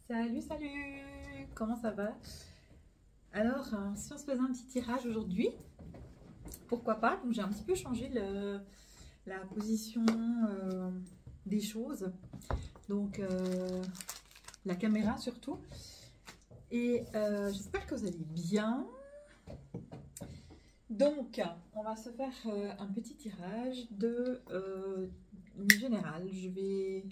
Salut, salut! Comment ça va? Alors, si on se faisait un petit tirage aujourd'hui, pourquoi pas? Donc, j'ai un petit peu changé la position des choses, donc la caméra surtout. Et j'espère que vous allez bien. Donc, on va se faire un petit tirage de général. Je vais...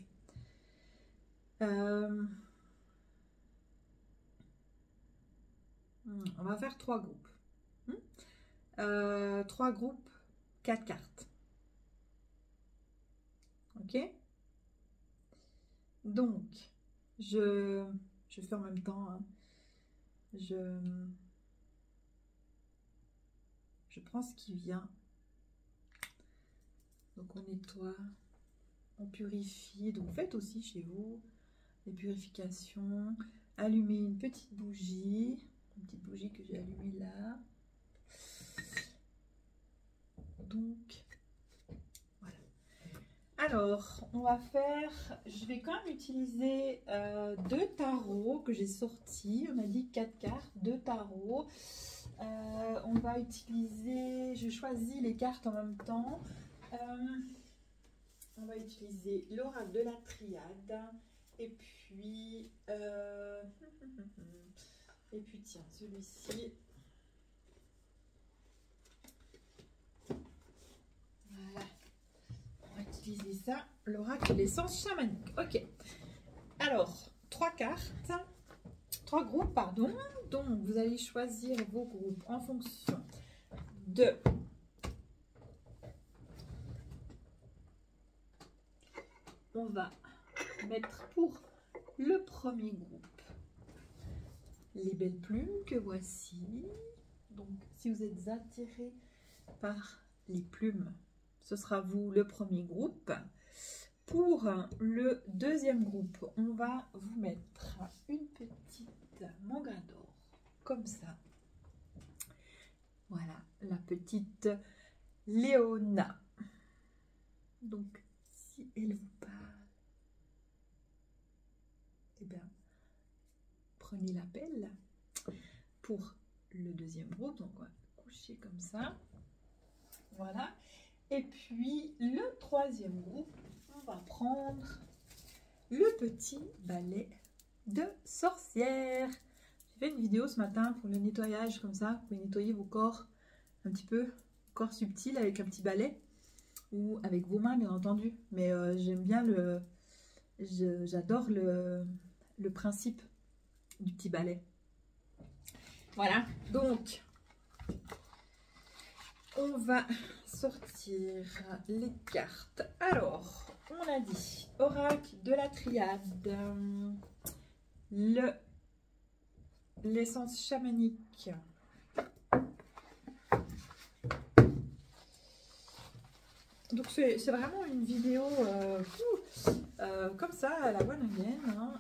on va faire 3 groupes. 3 groupes, 4 cartes. Ok? Donc, je fais en même temps. Hein. Je prends ce qui vient. Donc, on nettoie, on purifie. Donc, faites aussi chez vous les purifications. Allumez une petite bougie que j'ai allumée là. Donc, voilà. Alors, on va faire... Je vais quand même utiliser 2 tarots que j'ai sortis. On a dit 4 cartes, 2 tarots. On va utiliser... Je choisis les cartes en même temps. On va utiliser l'oracle de la triade. Et puis... et puis tiens, celui-ci... Voilà. On va utiliser ça, l'oracle de l'essence chamanique. Ok. Alors, 3 cartes, 3 groupes, pardon. Donc, vous allez choisir vos groupes en fonction de... On va mettre pour le premier groupe les belles plumes que voici. Donc, si vous êtes attiré par les plumes, ce sera vous le premier groupe. Pour le deuxième groupe, on va vous mettre une petite mandragore, comme ça. Voilà, la petite Léona. Donc, si elle vous parle, eh bien, prenez l'appel. Pour le deuxième groupe, donc on va coucher comme ça. Voilà. Et puis, le troisième groupe, on va prendre le petit balai de sorcière. J'ai fait une vidéo ce matin pour le nettoyage comme ça. Vous pouvez nettoyer vos corps un petit peu, corps subtil avec un petit balai ou avec vos mains bien entendu. Mais j'aime bien j'adore le principe du petit balai. Voilà, donc on va sortir les cartes. Alors, on a dit oracle de la triade, l'essence chamanique, donc c'est vraiment une vidéo comme ça à la one again. Hein,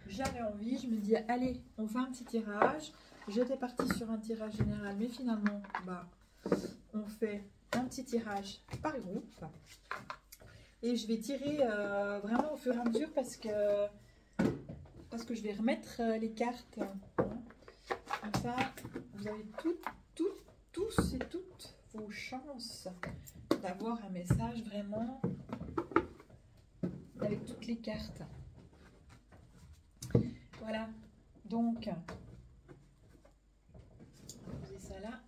j'avais envie, je me dis allez, on fait un petit tirage. J'étais partie sur un tirage général, mais finalement, bah, on fait un petit tirage par groupe. Et je vais tirer vraiment au fur et à mesure parce que je vais remettre les cartes. Comme ça, vous avez tous et toutes vos chances d'avoir un message vraiment avec toutes les cartes. Voilà, donc, on va poser ça là.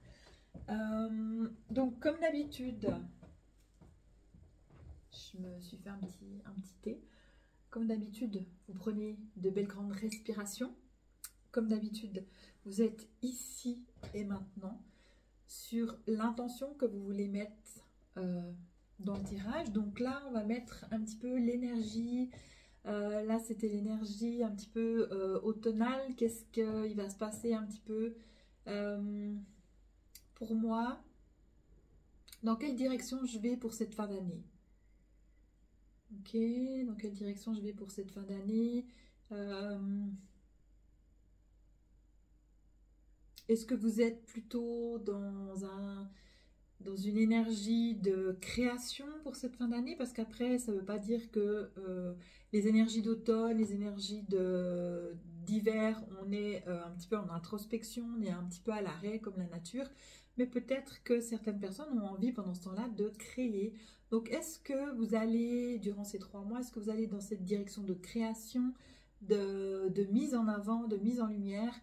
Donc, comme d'habitude, je me suis fait un petit thé. Comme d'habitude, vous prenez de belles grandes respirations. Comme d'habitude, vous êtes ici et maintenant sur l'intention que vous voulez mettre dans le tirage. Donc là, on va mettre un petit peu l'énergie. Là, c'était l'énergie un petit peu automnale. Qu'est-ce qu'il va se passer un petit peu pour moi? Dans quelle direction je vais pour cette fin d'année? Ok, dans quelle direction je vais pour cette fin d'année? Est-ce que vous êtes plutôt dans dans une énergie de création pour cette fin d'année, parce qu'après, ça ne veut pas dire que les énergies d'automne, les énergies d'hiver, on est un petit peu en introspection, on est un petit peu à l'arrêt comme la nature, mais peut-être que certaines personnes ont envie pendant ce temps-là de créer. Donc, est-ce que vous allez, durant ces 3 mois, est-ce que vous allez dans cette direction de création, de mise en avant, de mise en lumière,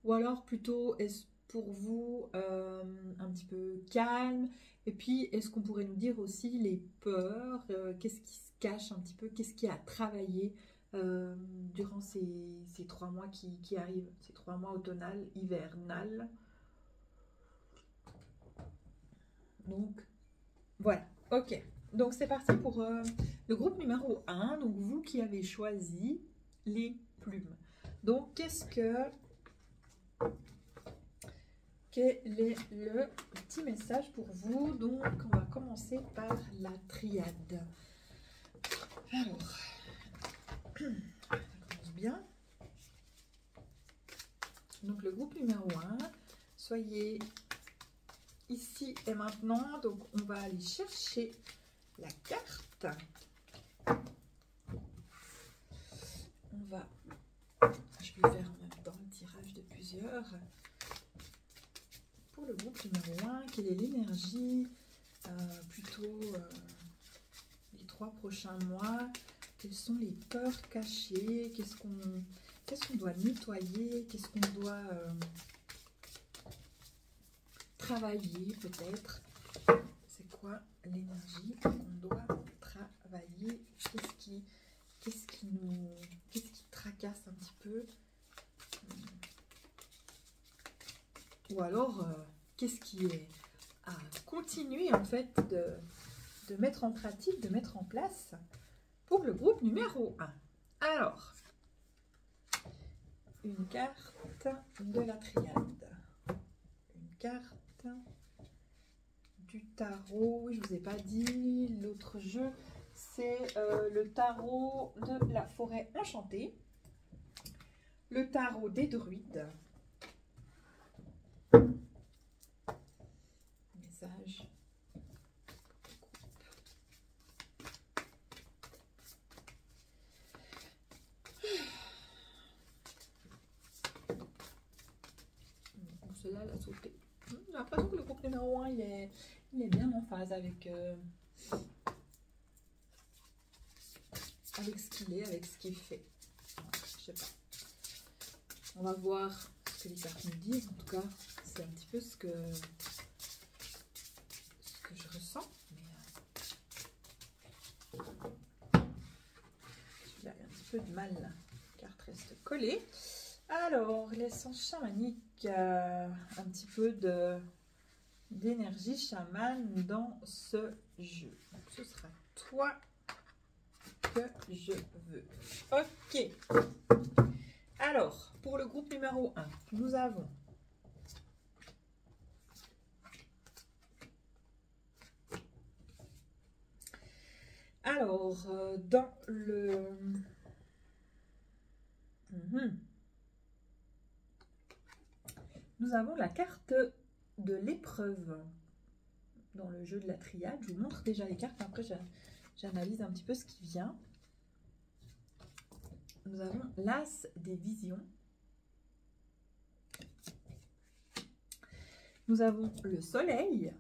ou alors plutôt est-ce pour vous un petit peu calme? Et puis, est-ce qu'on pourrait nous dire aussi les peurs, qu'est-ce qui se cache un petit peu, qu'est-ce qui a travaillé durant ces 3 mois qui arrivent, ces 3 mois automnal, hivernal. Donc, voilà, ok. Donc, c'est parti pour le groupe numéro 1. Donc, vous qui avez choisi les plumes. Donc, quel est le petit message pour vous? Donc, on va commencer par la triade. Alors, ça commence bien. Donc, le groupe numéro 1, soyez ici et maintenant. Donc, on va aller chercher la carte. Je vais faire en même temps le tirage de plusieurs. Pour le groupe numéro 1, quelle est l'énergie plutôt les 3 prochains mois? Quelles sont les peurs cachées? Qu'est-ce qu'on doit nettoyer? Qu'est-ce qu'on doit travailler peut-être? C'est quoi l'énergie qu'on doit travailler? Qu'est-ce qui tracasse un petit peu? Ou alors, qu'est-ce qui est à continuer en fait de mettre en pratique, de mettre en place pour le groupe numéro 1. Alors, une carte de la triade, une carte du tarot. Je ne vous ai pas dit, l'autre jeu, c'est le tarot de la forêt enchantée, le tarot des druides. Message. Celle-là, elle a sauté. J'ai l'impression que le groupe numéro 1, il est bien en phase avec ce qu'il est, avec ce qu'il fait. Je sais pas. On va voir ce que les cartes nous disent. En tout cas, c'est un petit peu ce que je ressens. Celui-là a un petit peu de mal. La carte reste collée. Alors, l'essence chamanique, un petit peu d'énergie chamane dans ce jeu. Donc, ce sera toi que je veux. Ok. Alors, pour le groupe numéro 1, nous avons dans le... Nous avons la carte de l'épreuve dans le jeu de la triade. Je vous montre déjà les cartes, après j'analyse un petit peu ce qui vient. Nous avons l'As des visions. Nous avons le soleil.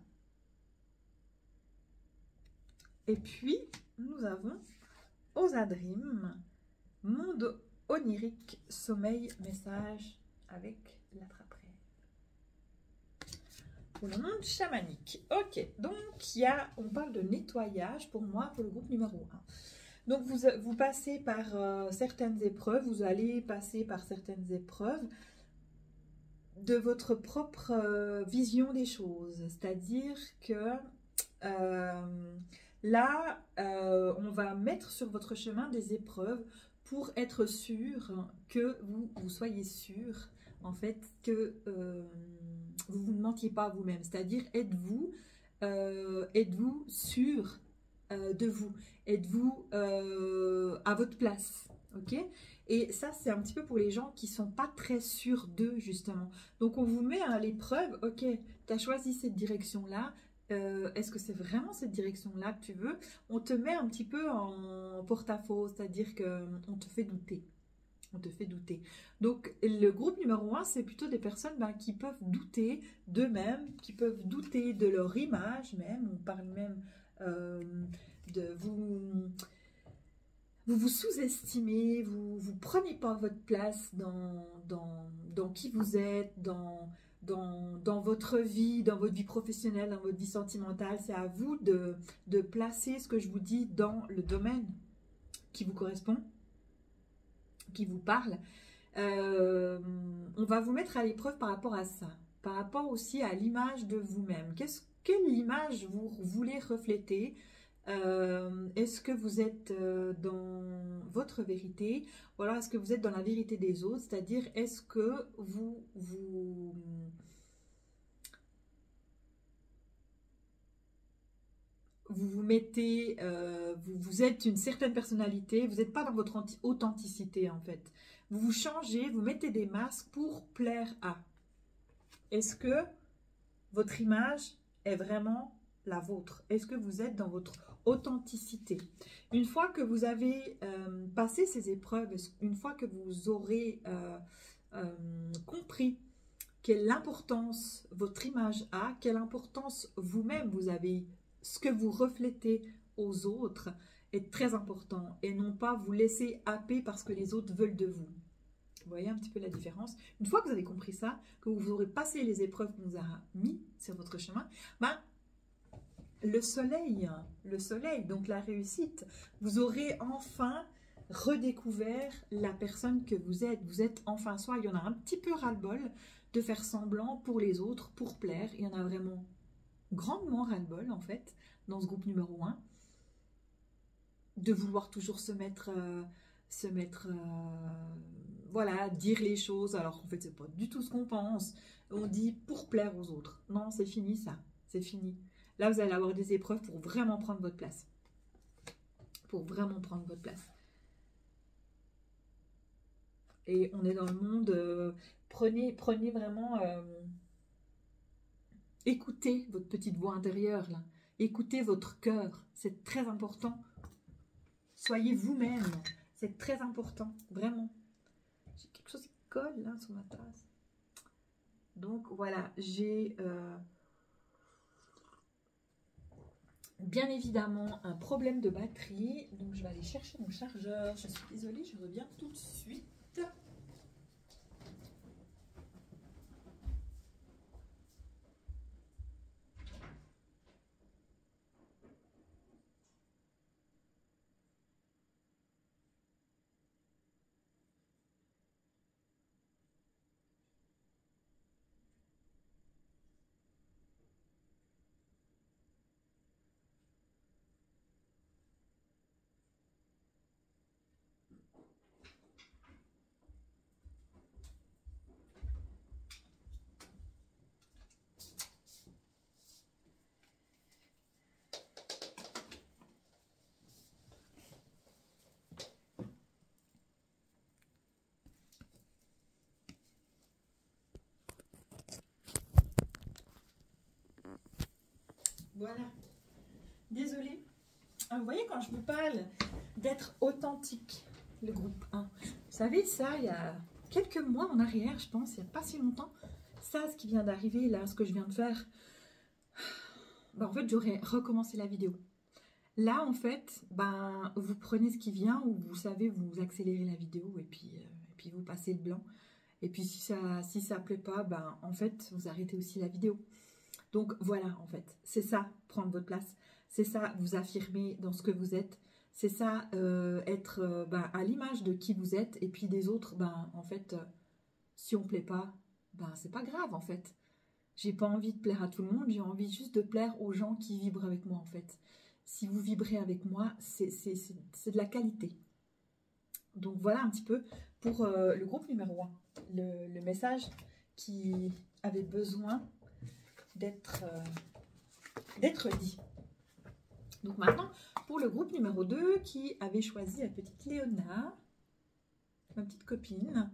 Et puis, nous avons Osadrim, monde onirique, sommeil, message avec l'attrape-rêve. Pour le monde chamanique. Ok, donc on parle de nettoyage pour moi, pour le groupe numéro 1. Donc, vous passez par certaines épreuves, vous allez passer par certaines épreuves de votre propre vision des choses. C'est-à-dire que là, on va mettre sur votre chemin des épreuves pour être sûr que vous soyez sûr, en fait, que vous ne mentiez pas à vous-même. C'est-à-dire, êtes-vous sûr de vous? Êtes-vous à votre place? Ok? Et ça, c'est un petit peu pour les gens qui ne sont pas très sûrs d'eux, justement. Donc, on vous met à l'épreuve. Ok, tu as choisi cette direction-là. Est-ce que c'est vraiment cette direction-là que tu veux? On te met un petit peu en porte-à-faux, c'est-à-dire qu'on te fait douter. On te fait douter. Donc, le groupe numéro 1, c'est plutôt des personnes qui peuvent douter d'eux-mêmes, qui peuvent douter de leur image même. On parle même de vous... Vous vous sous-estimez, vous ne prenez pas votre place dans qui vous êtes, dans votre vie professionnelle, dans votre vie sentimentale. C'est à vous de placer ce que je vous dis dans le domaine qui vous correspond, qui vous parle. On va vous mettre à l'épreuve par rapport à ça, par rapport aussi à l'image de vous-même. Quelle image vous voulez refléter? Est-ce que vous êtes dans votre vérité ou alors est-ce que vous êtes dans la vérité des autres? C'est-à-dire, est-ce que vous mettez, vous êtes une certaine personnalité, vous n'êtes pas dans votre authenticité en fait. Vous vous changez, vous mettez des masques pour plaire à. Est-ce que votre image est vraiment la vôtre? Est-ce que vous êtes dans votre authenticité? Une fois que vous avez passé ces épreuves, une fois que vous aurez compris quelle importance votre image a, quelle importance vous-même vous avez, ce que vous reflétez aux autres est très important et non pas vous laisser happer parce que les autres veulent de vous. Vous voyez un petit peu la différence? Une fois que vous avez compris ça, que vous aurez passé les épreuves qu'on vous a mis sur votre chemin, le soleil, donc la réussite, vous aurez enfin redécouvert la personne que vous êtes. Vous êtes enfin soi. Il y en a un petit peu ras-le-bol de faire semblant pour les autres, pour plaire. Il y en a vraiment grandement ras-le-bol en fait, dans ce groupe numéro 1, de vouloir toujours se mettre voilà, dire les choses, alors qu'en fait, c'est pas du tout ce qu'on pense. On dit pour plaire aux autres. Non, c'est fini ça, c'est fini. Là, vous allez avoir des épreuves pour vraiment prendre votre place. Pour vraiment prendre votre place. Et on est dans le monde, prenez vraiment, écoutez votre petite voix intérieure, là. Écoutez votre cœur, c'est très important. Soyez vous-même, c'est très important, vraiment. J'ai quelque chose qui colle là sur ma tasse. Donc voilà, j'ai bien évidemment un problème de batterie. Donc je vais aller chercher mon chargeur. Je suis désolée, je reviens tout de suite. Voilà. Désolée. Vous voyez, quand je vous parle d'être authentique, le groupe 1, vous savez, ça, il y a quelques mois en arrière, je pense, il n'y a pas si longtemps, ça, ce qui vient d'arriver, là, ce que je viens de faire, en fait, j'aurais recommencé la vidéo. Là, en fait, vous prenez ce qui vient, ou vous savez, vous accélérez la vidéo, et puis vous passez le blanc. Et puis, si ça plaît pas, en fait, vous arrêtez aussi la vidéo. Donc voilà, en fait, c'est ça, prendre votre place. C'est ça, vous affirmer dans ce que vous êtes. C'est ça, être à l'image de qui vous êtes. Et puis des autres, en fait, si on ne plaît pas, c'est pas grave, en fait. J'ai pas envie de plaire à tout le monde, j'ai envie juste de plaire aux gens qui vibrent avec moi, en fait. Si vous vibrez avec moi, c'est de la qualité. Donc voilà un petit peu pour le groupe numéro 1. Le message qui avait besoin d'être dit. Donc maintenant, pour le groupe numéro 2 qui avait choisi la petite Léona, ma petite copine,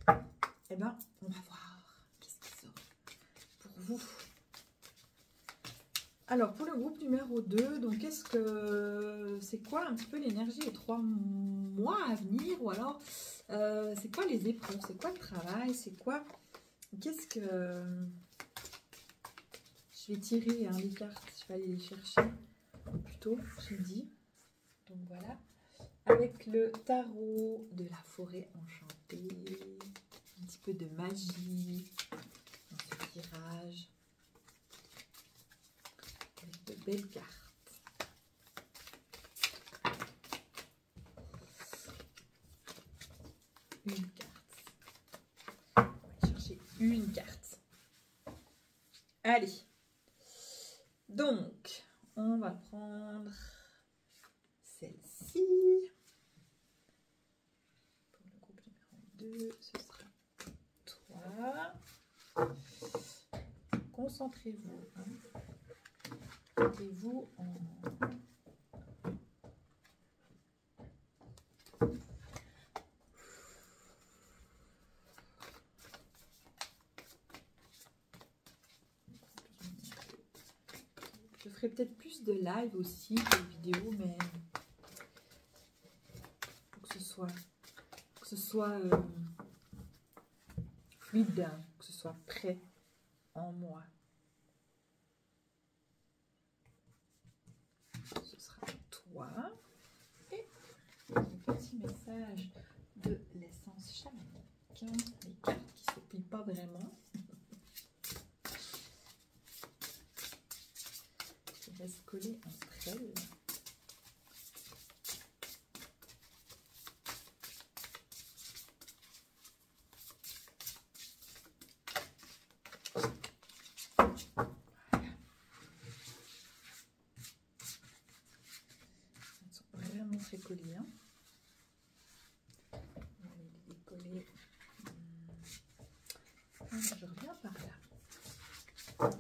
on va voir qu'est-ce qui sort pour vous. Alors, pour le groupe numéro 2, donc qu'est-ce que c'est quoi un petit peu l'énergie des 3 mois à venir? Ou alors, c'est quoi les épreuves? C'est quoi le travail? C'est quoi? Qu'est-ce que... Je vais tirer les cartes, je vais aller les chercher plutôt, j'ai dit. Donc voilà, avec le tarot de la forêt enchantée, un petit peu de magie dans ce tirage. De belles cartes. Une carte. On va aller chercher une carte. Allez. Donc, on va prendre celle-ci. Pour le groupe numéro 2, ce sera toi. Concentrez-vous. Mettez-vous en... Je ferai peut-être plus de live aussi, de vidéos, mais pour que ce soit fluide, que ce soit prêt en moi. Ce sera toi. Et un petit message de l'essence chamanique. Les cartes qui ne se plient pas vraiment. Qui restent collées entre elles. Très collé, hein. On va les décoller. Je reviens par là.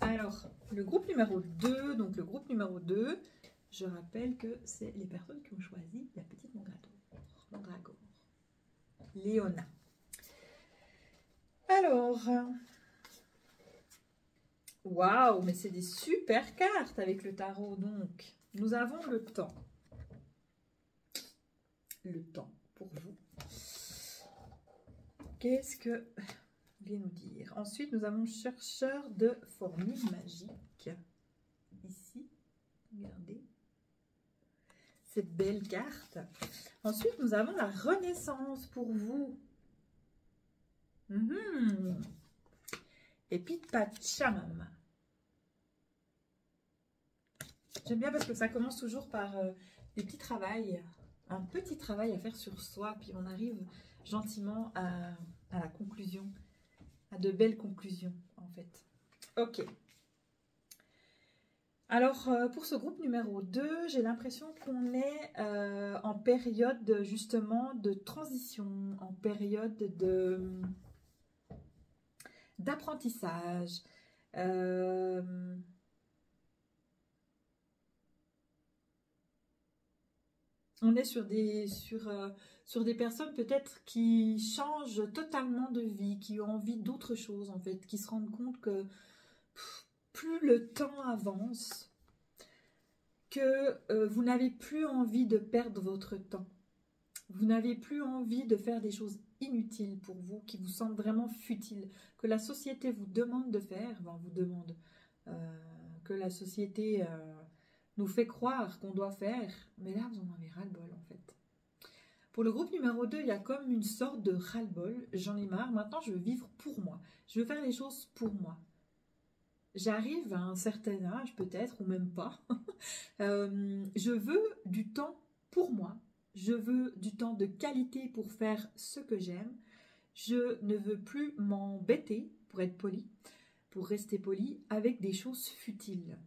Alors, le groupe numéro 2, donc le groupe numéro 2, je rappelle que c'est les personnes qui ont choisi la petite mandragore. Léona. Alors, waouh, mais c'est des super cartes avec le tarot, donc. Nous avons le temps. Le temps pour vous. Qu'est-ce que vient nous dire? Ensuite, nous avons chercheur de formules magiques. Ici, regardez cette belle carte. Ensuite, nous avons la renaissance pour vous. Et puis Pachamama. J'aime bien parce que ça commence toujours par des petits travails. Un petit travail à faire sur soi, puis on arrive gentiment à la conclusion, à de belles conclusions en fait. Ok. Alors pour ce groupe numéro 2, j'ai l'impression qu'on est en période justement de transition, en période d'apprentissage. On est sur des personnes peut-être qui changent totalement de vie, qui ont envie d'autre chose en fait, qui se rendent compte que plus le temps avance, que vous n'avez plus envie de perdre votre temps. Vous n'avez plus envie de faire des choses inutiles pour vous, qui vous semblent vraiment futiles, que la société vous demande de faire, enfin vous demande, que la société... nous fait croire qu'on doit faire, mais là, vous en avez ras-le-bol, en fait. Pour le groupe numéro 2, il y a comme une sorte de ras-le-bol. J'en ai marre. Maintenant, je veux vivre pour moi. Je veux faire les choses pour moi. J'arrive à un certain âge, peut-être, ou même pas. Je veux du temps pour moi. Je veux du temps de qualité pour faire ce que j'aime. Je ne veux plus m'embêter, pour être poli, pour rester poli, avec des choses futiles.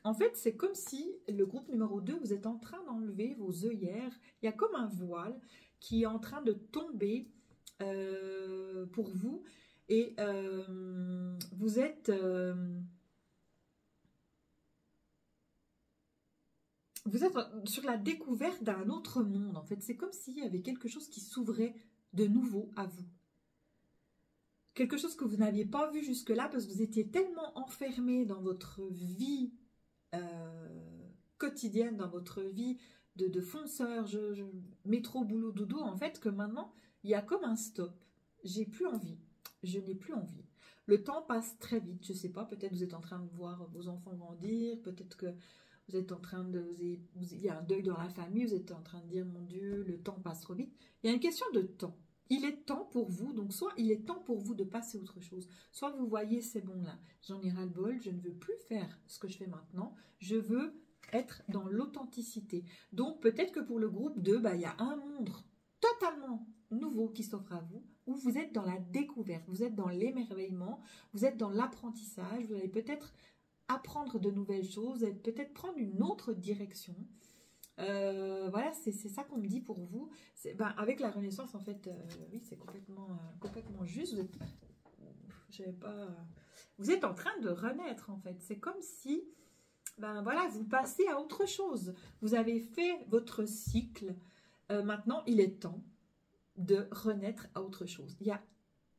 En fait, c'est comme si le groupe numéro 2, vous êtes en train d'enlever vos œillères. Il y a comme un voile qui est en train de tomber pour vous. Et vous êtes sur la découverte d'un autre monde. En fait, c'est comme s'il y avait quelque chose qui s'ouvrait de nouveau à vous. quelque chose que vous n'aviez pas vu jusque-là parce que vous étiez tellement enfermé dans votre vie quotidienne, dans votre vie de fonceur, métro, boulot, dodo, en fait, que maintenant, il y a comme un stop. J'ai plus envie. Je n'ai plus envie. Le temps passe très vite. Je ne sais pas, peut-être vous êtes en train de voir vos enfants grandir, peut-être que vous êtes en train de... il y a un deuil dans la famille, vous êtes en train de dire, mon Dieu, le temps passe trop vite. Il y a une question de temps. Il est temps pour vous, donc soit il est temps pour vous de passer à autre chose, soit vous voyez, c'est bon là, j'en ai ras-le-bol, je ne veux plus faire ce que je fais maintenant, je veux être dans l'authenticité. Donc peut-être que pour le groupe 2, il y a un monde totalement nouveau qui s'offre à vous, où vous êtes dans la découverte, vous êtes dans l'émerveillement, vous êtes dans l'apprentissage, vous allez peut-être apprendre de nouvelles choses, peut-être prendre une autre direction. Voilà, c'est ça qu'on me dit pour vous. Avec la Renaissance, en fait, oui, c'est complètement juste. Vous êtes en train de renaître, en fait. C'est comme si, voilà, vous passez à autre chose. Vous avez fait votre cycle. Maintenant, il est temps de renaître à autre chose. Il y a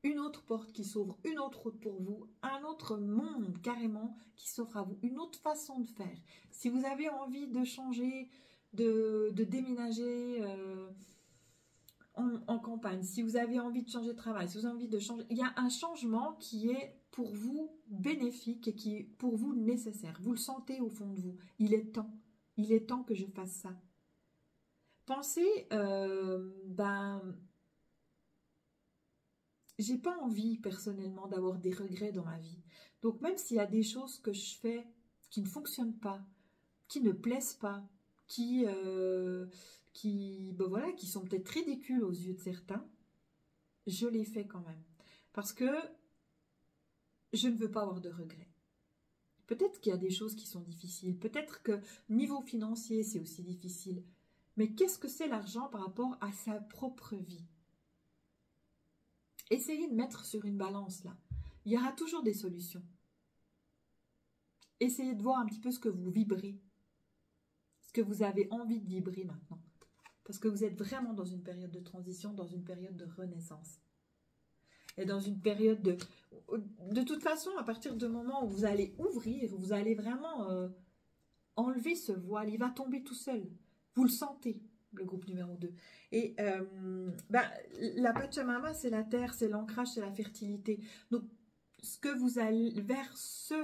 une autre porte qui s'ouvre, une autre route pour vous, un autre monde carrément qui s'offre à vous, une autre façon de faire. Si vous avez envie de changer, de déménager en campagne, si vous avez envie de changer de travail, si vous avez envie de changer, il y a un changement qui est pour vous bénéfique et qui est pour vous nécessaire. Vous le sentez au fond de vous. Il est temps que je fasse ça. Pensez, j'ai pas envie personnellement d'avoir des regrets dans ma vie. Donc même s'il y a des choses que je fais qui ne fonctionnent pas, qui ne plaisent pas, qui sont peut-être ridicules aux yeux de certains, je les fais quand même. Parce que je ne veux pas avoir de regrets. Peut-être qu'il y a des choses qui sont difficiles. Peut-être que niveau financier, c'est aussi difficile. Mais qu'est-ce que c'est l'argent par rapport à sa propre vie? Essayez de mettre sur une balance là. Il y aura toujours des solutions. Essayez de voir un petit peu ce que vous vibrez. Ce que vous avez envie de vibrer maintenant. Parce que vous êtes vraiment dans une période de transition, dans une période de renaissance. Et dans une période de... De toute façon, à partir du moment où vous allez ouvrir, vous allez vraiment enlever ce voile. Il va tomber tout seul. Vous le sentez, le groupe numéro 2. Et la Pachamama, c'est la terre, c'est l'ancrage, c'est la fertilité. Donc, ce que vous allez, vers ce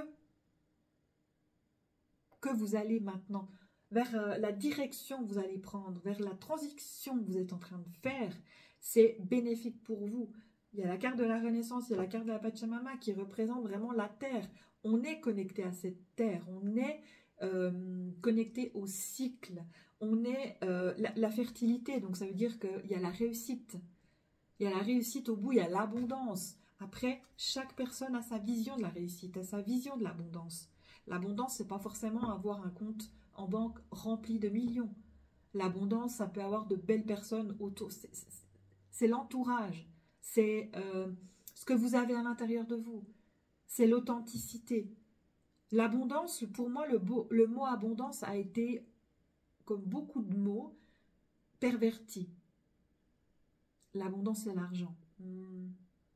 que vous allez maintenant, vers la direction que vous allez prendre, vers la transition que vous êtes en train de faire, c'est bénéfique pour vous. Il y a la carte de la Renaissance, il y a la carte de la Pachamama qui représente vraiment la terre. On est connecté à cette terre, on est connecté au cycle, on est la fertilité, donc ça veut dire qu'il y a la réussite. Il y a la réussite au bout, il y a l'abondance. Après, chaque personne a sa vision de la réussite, a sa vision de l'abondance. L'abondance, c'est pas forcément avoir un compte en banque rempli de millions. L'abondance, ça peut avoir de belles personnes autour. C'est l'entourage. C'est ce que vous avez à l'intérieur de vous. C'est l'authenticité. L'abondance, pour moi, le mot abondance a été, comme beaucoup de mots, perverti. L'abondance, c'est l'argent.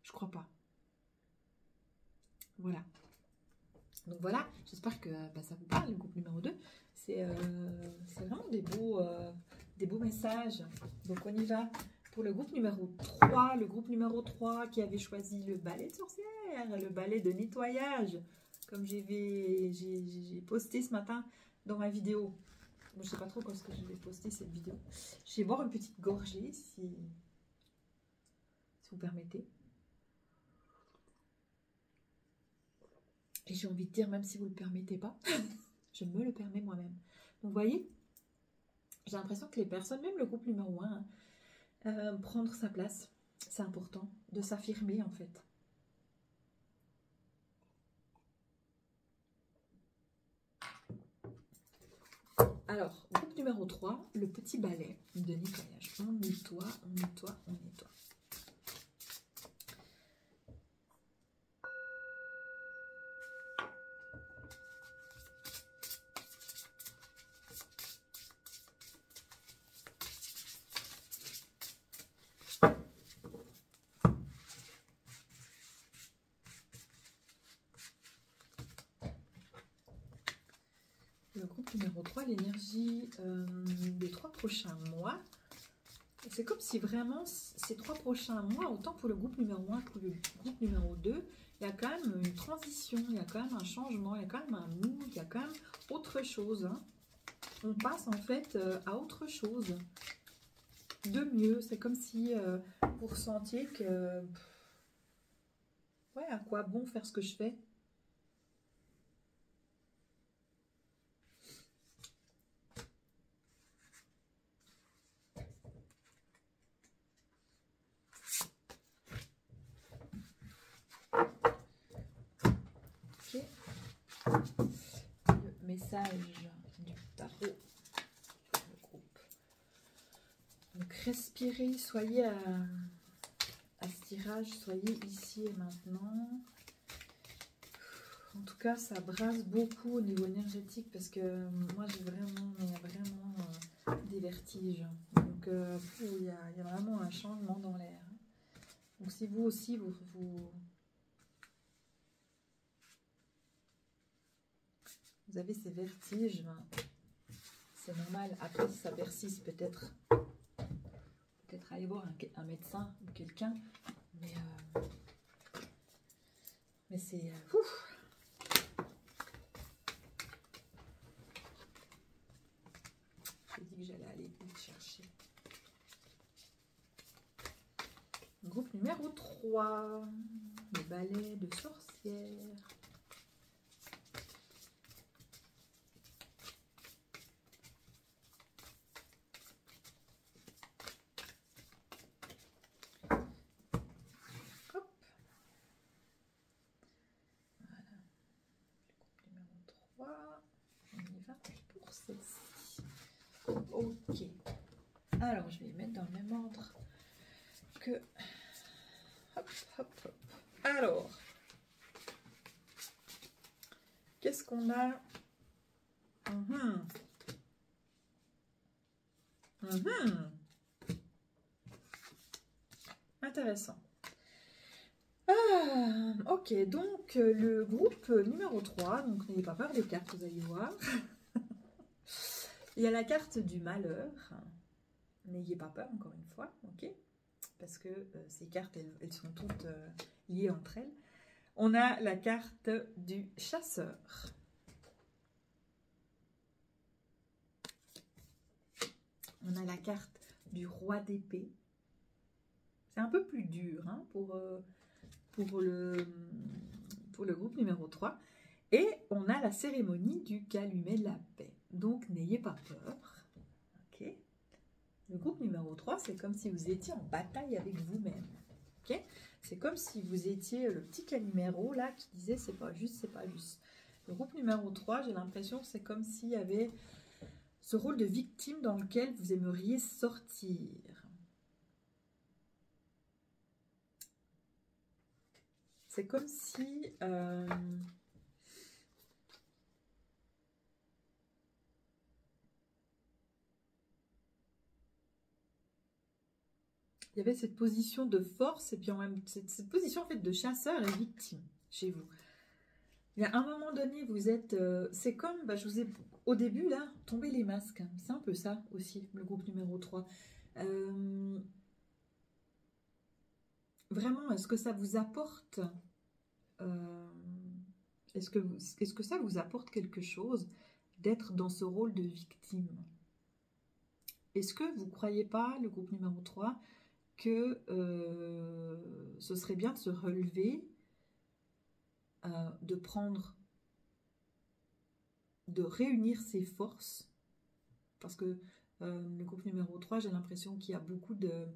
Je crois pas. Voilà. Donc voilà, j'espère que ça vous parle, le groupe numéro 2. C'est vraiment des beaux messages. Donc on y va pour le groupe numéro 3. Le groupe numéro 3 qui avait choisi le balai de sorcière, le balai de nettoyage. Comme j'ai posté ce matin dans ma vidéo. Bon, je ne sais pas trop quand est-ce que je vais poster cette vidéo. Je vais boire une petite gorgée si vous permettez. Et j'ai envie de dire, même si vous ne le permettez pas, je me le permets moi-même. Donc, vous voyez, j'ai l'impression que les personnes, même le groupe numéro 1, prendre sa place, c'est important, de s'affirmer en fait. Alors, groupe numéro 3, le petit balai de nettoyage. On nettoie, on nettoie, on nettoie. numéro 3, l'énergie des 3 prochains mois. C'est comme si vraiment ces 3 prochains mois, autant pour le groupe numéro 1 que pour le groupe numéro 2, il y a quand même une transition, il y a quand même un changement, il y a quand même un mood, il y a quand même autre chose. Hein. On passe en fait à autre chose, de mieux. C'est comme si vous ressentiez que, ouais, à quoi bon faire ce que je fais? Ok. Le message du tarot. Le groupe. Donc respirez, soyez à ce tirage, soyez ici et maintenant. En tout cas, ça brasse beaucoup au niveau énergétique parce que moi, j'ai vraiment, des vertiges. Donc, il y a vraiment un changement dans l'air. Donc, si vous aussi, vous avez ces vertiges, c'est normal. Après, si ça persiste, peut-être aller voir un médecin ou quelqu'un. Mais c'est... J'ai dit que j'allais aller vite chercher. Groupe numéro 3. Le balai de sorcières. Ok. Alors, je vais les mettre dans le même ordre que... Hop, hop, hop. Alors, qu'est-ce qu'on a? Intéressant. Ah, ok, donc le groupe numéro 3, donc n'ayez pas peur des cartes, vous allez voir. Il y a la carte du malheur. N'ayez pas peur, encore une fois, ok? Parce que ces cartes, elles sont toutes liées entre elles. On a la carte du chasseur. On a la carte du roi d'épée. C'est un peu plus dur hein, pour le groupe numéro 3. Et on a la cérémonie du calumet de la paix. Donc, n'ayez pas peur. Ok. Le groupe numéro 3, c'est comme si vous étiez en bataille avec vous-même. Ok. C'est comme si vous étiez le petit Calimero là qui disait c'est pas juste, c'est pas juste. Le groupe numéro 3, j'ai l'impression que c'est comme s'il y avait ce rôle de victime dans lequel vous aimeriez sortir. C'est comme si... il y avait cette position de force et puis en même cette position en fait de chasseur et victime chez vous. Il y a un moment donné, vous êtes... c'est comme, je vous ai au début là, tombé les masques. C'est un peu ça aussi, le groupe numéro 3. Vraiment, est-ce que ça vous apporte... est-ce que ça vous apporte quelque chose d'être dans ce rôle de victime? Est-ce que vous ne croyez pas, le groupe numéro 3, que ce serait bien de se relever, de réunir ses forces, parce que le groupe numéro 3, j'ai l'impression qu'il y a beaucoup de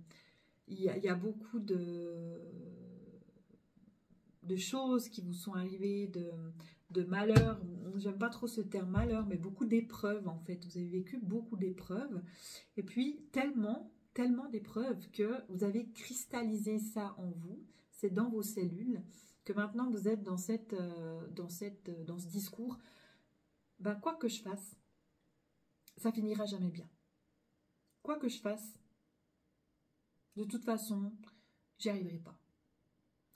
choses qui vous sont arrivées, de malheurs. J'aime pas trop ce terme malheur, mais beaucoup d'épreuves en fait. Vous avez vécu beaucoup d'épreuves, et puis tellement d'épreuves que vous avez cristallisé ça en vous, c'est dans vos cellules, que maintenant vous êtes dans ce discours, quoi que je fasse, ça finira jamais bien. Quoi que je fasse, de toute façon, j'y arriverai pas.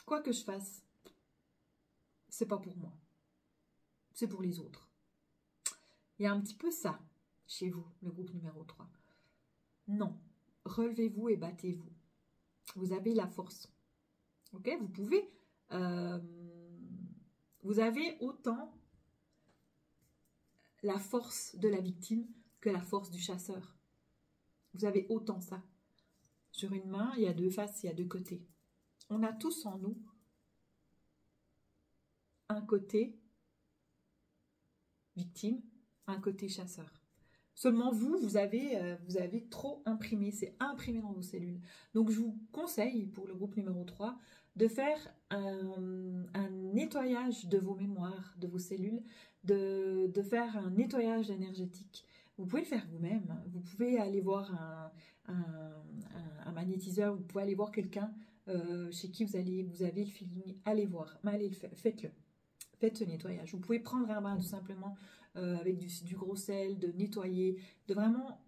Quoi que je fasse, c'est pas pour moi, c'est pour les autres. Il y a un petit peu ça chez vous, le groupe numéro 3. Non, relevez-vous et battez-vous. Vous avez la force. Ok, vous pouvez... vous avez autant la force de la victime que la force du chasseur. Vous avez autant ça. Sur une main, il y a deux faces, il y a deux côtés. On a tous en nous un côté victime, un côté chasseur. Seulement vous avez trop imprimé, c'est imprimé dans vos cellules. Donc je vous conseille, pour le groupe numéro 3, de faire un nettoyage de vos mémoires, de vos cellules, de faire un nettoyage énergétique. Vous pouvez le faire vous-même, vous pouvez aller voir un magnétiseur, vous pouvez aller voir quelqu'un chez qui vous avez le feeling, allez voir, mais allez faites-le. Faites ce nettoyage. Vous pouvez prendre un bain tout simplement avec du gros sel, de nettoyer, de vraiment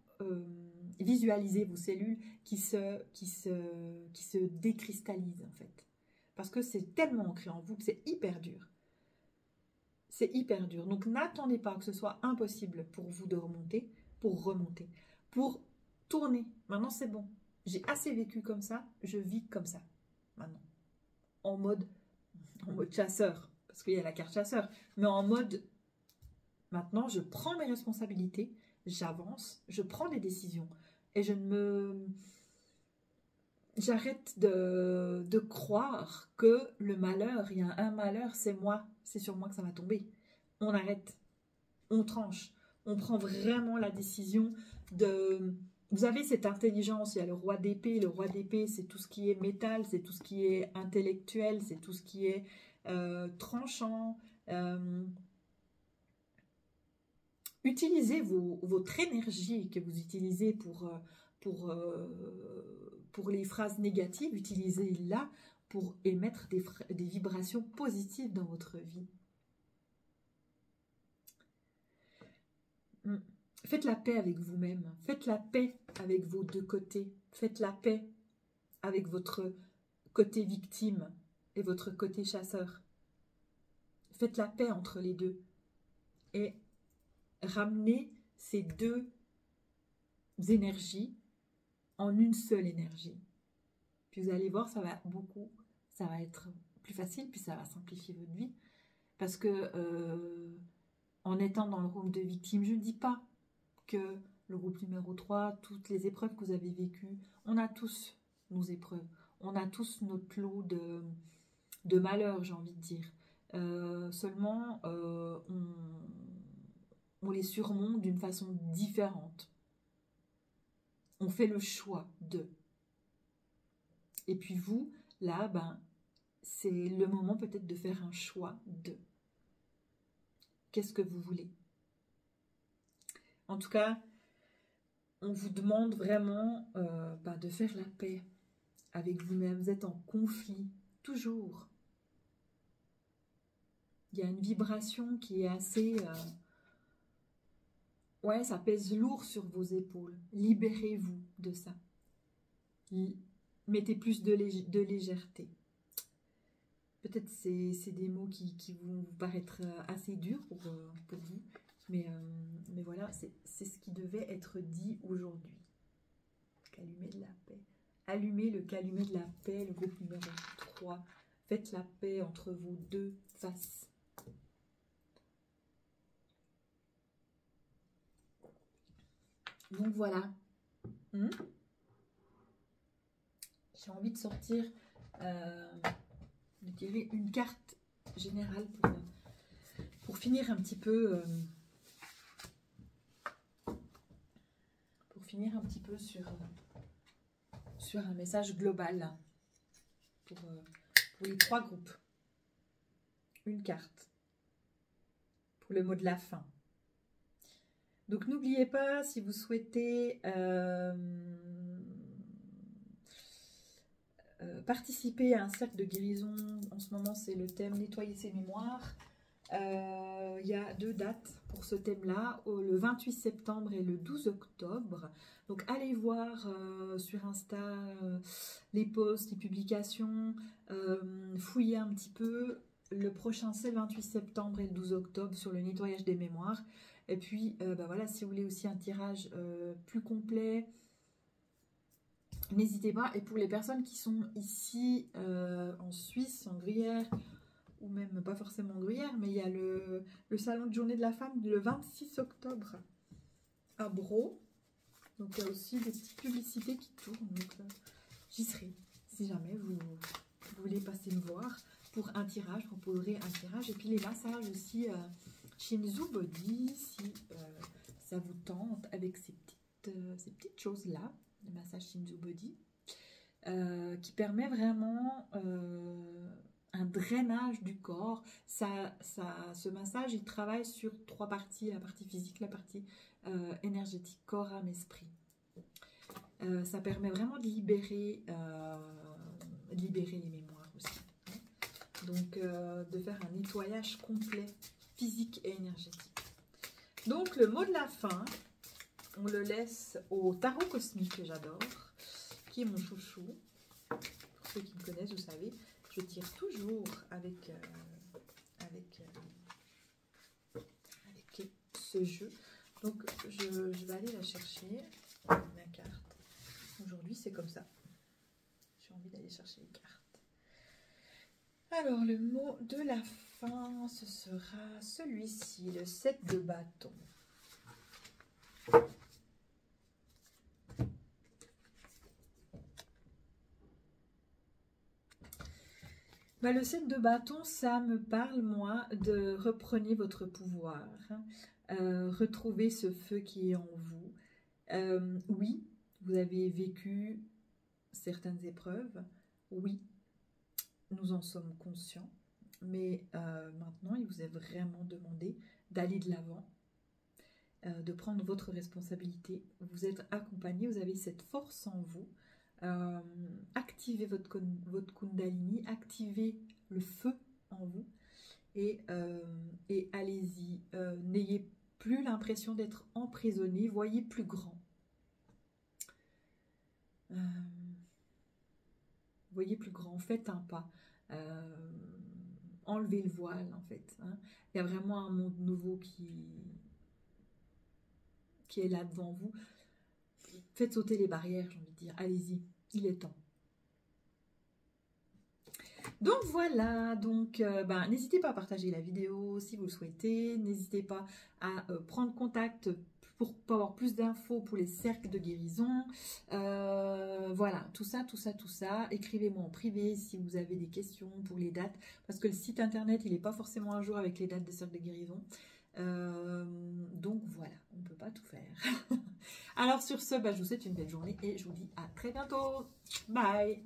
visualiser vos cellules qui se décristallisent en fait. Parce que c'est tellement ancré en vous que c'est hyper dur. C'est hyper dur. Donc n'attendez pas que ce soit impossible pour vous de remonter, pour tourner. Maintenant c'est bon. J'ai assez vécu comme ça, je vis comme ça. Maintenant. En mode chasseur. Parce qu'il y a la carte chasseur, mais en mode, maintenant, je prends mes responsabilités, j'avance, je prends des décisions, et j'arrête de croire que le malheur, il y a un malheur, c'est moi, c'est sur moi que ça va tomber. On arrête, on tranche, on prend vraiment la décision de... Vous avez cette intelligence, il y a le roi d'épée, c'est tout ce qui est métal, c'est tout ce qui est intellectuel, c'est tout ce qui est tranchant. Utilisez votre énergie que vous utilisez pour les phrases négatives, utilisez-la pour émettre des vibrations positives dans votre vie. Faites la paix avec vous-même, faites la paix avec vos deux côtés, faites la paix avec votre côté victime et votre côté chasseur. Faites la paix entre les deux et ramenez ces deux énergies en une seule énergie. Puis vous allez voir, ça va être plus facile, puis ça va simplifier votre vie. Parce que en étant dans le rôle de victime, je ne dis pas que le groupe numéro 3, toutes les épreuves que vous avez vécues, on a tous nos épreuves, on a tous notre lot de malheur, j'ai envie de dire. Seulement, on les surmonte d'une façon différente. On fait le choix de. Et puis vous, là, c'est le moment peut-être de faire un choix de. Qu'est-ce que vous voulez? En tout cas, on vous demande vraiment de faire la paix avec vous-même. Vous êtes en conflit, toujours. Il y a une vibration qui est assez... ouais, ça pèse lourd sur vos épaules. Libérez-vous de ça. Mettez plus de légèreté. Peut-être c'est des mots qui vont vous paraître assez durs pour vous. Mais voilà, c'est ce qui devait être dit aujourd'hui. Calumet de la paix. Allumez le calumet de la paix, le groupe numéro 3. Faites la paix entre vos deux faces. Donc voilà. J'ai envie de sortir, de tirer une carte générale pour finir un petit peu... sur un message global pour les 3 groupes. Une carte pour le mot de la fin. Donc n'oubliez pas, si vous souhaitez participer à un cercle de guérison, en ce moment c'est le thème nettoyer ses mémoires. Il y a 2 dates pour ce thème-là, le 28 septembre et le 12 octobre. Donc allez voir sur Insta les posts, les publications, fouillez un petit peu. Le prochain c'est le 28 septembre et le 12 octobre sur le nettoyage des mémoires. Et puis, bah voilà, si vous voulez aussi un tirage plus complet, n'hésitez pas. Et pour les personnes qui sont ici en Suisse, en Gruyère, ou même pas forcément en Gruyère, mais il y a le salon de journée de la femme le 26 octobre à Bro. Donc il y a aussi des petites publicités qui tournent. Donc j'y serai. Si jamais vous voulez passer me voir pour un tirage, je proposerai un tirage. Et puis les massages aussi Shinzu Body, si ça vous tente, avec ces petites choses-là, le massage Shinzu Body, qui permet vraiment un drainage du corps. Ce massage, il travaille sur 3 parties, la partie physique, la partie énergétique, corps, âme, esprit. Ça permet vraiment de libérer les mémoires aussi. Donc, de faire un nettoyage complet, physique et énergétique. Donc, le mot de la fin, on le laisse au tarot cosmique que j'adore, qui est mon chouchou. Pour ceux qui me connaissent, vous savez, je tire toujours avec ce jeu. Donc, je vais aller la chercher, ma carte. Aujourd'hui, c'est comme ça. J'ai envie d'aller chercher les cartes. Alors, le mot de la fin, ce sera celui-ci, le 7 de bâton. Bah, le 7 de bâton, ça me parle, moi, de reprenez votre pouvoir. Retrouvez ce feu qui est en vous. Oui, vous avez vécu certaines épreuves. Oui, nous en sommes conscients. Mais maintenant, il vous est vraiment demandé d'aller de l'avant, de prendre votre responsabilité. Vous êtes accompagné, vous avez cette force en vous. Activez votre Kundalini, activez le feu en vous et allez-y. N'ayez plus l'impression d'être emprisonné, voyez plus grand. Voyez plus grand, faites un pas. Enlevez le voile en fait. Hein. Il y a vraiment un monde nouveau qui est là devant vous. Faites sauter les barrières, j'ai envie de dire. Allez-y, il est temps. Donc voilà, donc n'hésitez pas à partager la vidéo si vous le souhaitez. N'hésitez pas à prendre contact pour avoir plus d'infos pour les cercles de guérison. Voilà, tout ça. Écrivez-moi en privé si vous avez des questions pour les dates. Parce que le site internet, il n'est pas forcément à jour avec les dates des cercles de guérison. Donc voilà, on ne peut pas tout faire. Alors sur ce, je vous souhaite une belle journée et je vous dis à très bientôt. Bye!